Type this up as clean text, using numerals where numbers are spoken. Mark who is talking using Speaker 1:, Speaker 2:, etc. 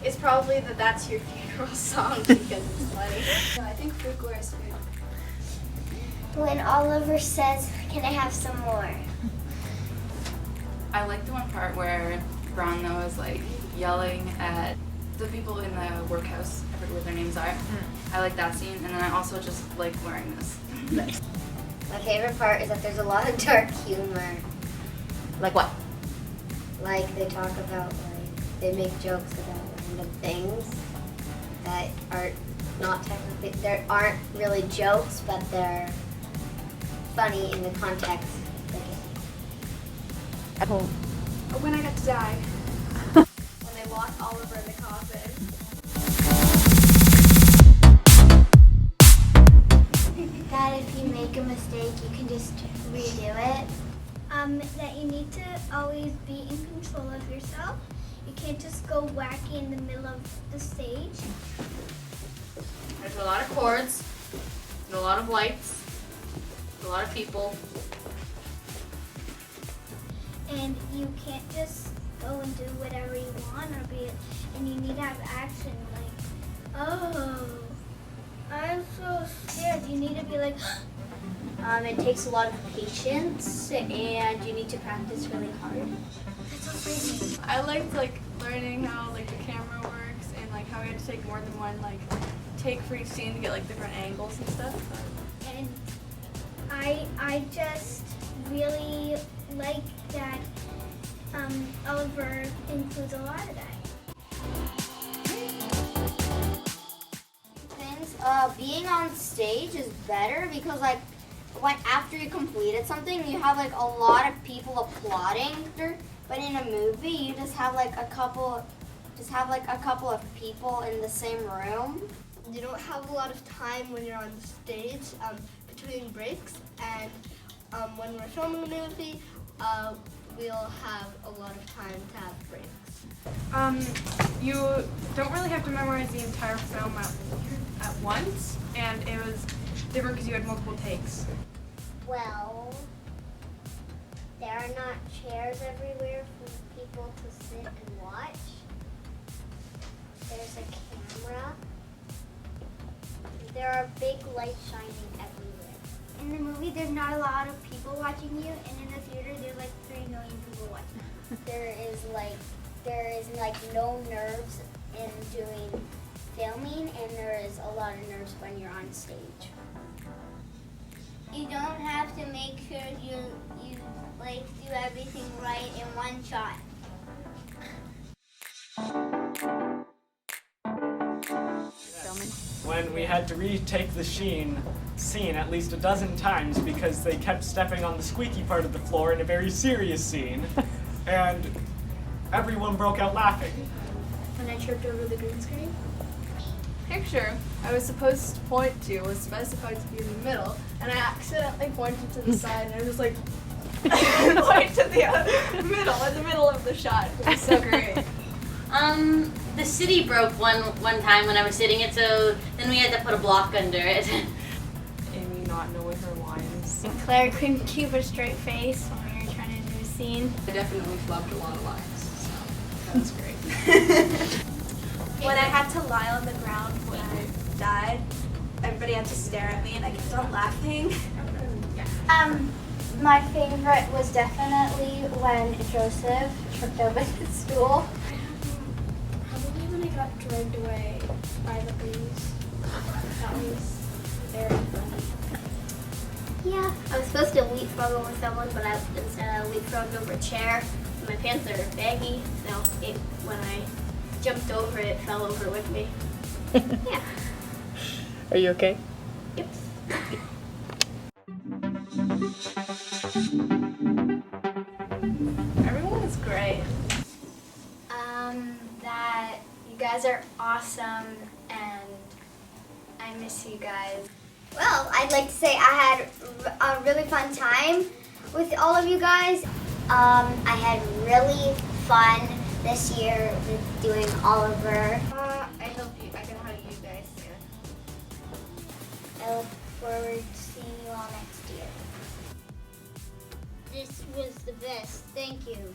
Speaker 1: is probably the That's Your Funeral song because it's funny. No, I think Frugal is food.
Speaker 2: When Oliver says, "Can I have some more?"
Speaker 3: I like the one part where Brownlow is like yelling at the people in the workhouse. I forget what their names are. I like that scene, and then I also just like wearing this.
Speaker 2: My favorite part is that there's a lot of dark humor.
Speaker 3: Like what?
Speaker 2: Like they talk about, like, they make jokes about random things that are not technically, there aren't really jokes, but they're funny in the context.
Speaker 4: At home.
Speaker 1: When I got to die. When they locked Oliver in the coffin.
Speaker 2: That if you make a mistake, you can just redo it.
Speaker 5: That you need to always be in control of yourself. You can't just go wacky in the middle of the stage.
Speaker 3: There's a lot of chords, and a lot of lights, a lot of people.
Speaker 5: And you can't just go and do whatever you want and you need to have action, like, oh, I'm so scared. You need to be like,
Speaker 2: It takes a lot of patience and you need to practice really hard.
Speaker 5: that's so crazy.
Speaker 1: I liked learning how the camera works and how we had to take more than one take for each scene to get different angles and stuff.
Speaker 5: And I just really like that Oliver includes a lot of that.
Speaker 2: Being on stage is better because when after you completed something, you have a lot of people applauding. But in a movie, you just have a couple of people in the same room.
Speaker 6: You don't have a lot of time when you're on the stage between breaks, and when we're filming a movie, we'll have a lot of time to have breaks.
Speaker 1: You don't really have to memorize the entire film at once, and it was different because you had multiple takes.
Speaker 2: Well, there are not chairs everywhere for people to sit and watch. There's a camera. There are big lights shining everywhere.
Speaker 5: In the movie, there's not a lot of people watching you, and in the theater, there's 3 million people watching.
Speaker 2: There is no nerves in doing filming, and there is a lot of nerves when you're on stage. You don't have to make sure you do everything right in one shot.
Speaker 7: When we had to retake the scene at least a dozen times because they kept stepping on the squeaky part of the floor in a very serious scene, and everyone broke out laughing.
Speaker 1: When I tripped over the green screen. Picture I was supposed to point to was specified to be in the middle, and I accidentally pointed to the side, and I was point to the middle, in the middle of the shot. It was so great.
Speaker 8: The city broke one time when I was sitting it, so then we had to put a block under it.
Speaker 3: Amy not knowing her lines.
Speaker 5: Claire couldn't keep a straight face when we were trying to do a scene.
Speaker 3: I definitely flubbed a lot of lines, so that was great.
Speaker 1: When I had to lie on the ground when I died, everybody had to stare at me, and I kept on laughing.
Speaker 5: My favorite was definitely when Joseph tripped over the stool.
Speaker 1: Probably when I got dragged away by the breeze. That was very funny.
Speaker 2: Yeah, I was supposed to leapfrog over someone, but instead I leapfrogged over a chair. My pants are baggy, so when I jumped over it, fell over with me. Yeah.
Speaker 4: Are you okay?
Speaker 2: Yep.
Speaker 1: Everyone was great.
Speaker 5: That you guys are awesome, and I miss you guys.
Speaker 2: Well, I'd like to say I had a really fun time with all of you guys. I had really fun this year with doing Oliver.
Speaker 1: I can help you guys soon.
Speaker 2: I look forward to seeing you all next year.
Speaker 5: This was the best. Thank you.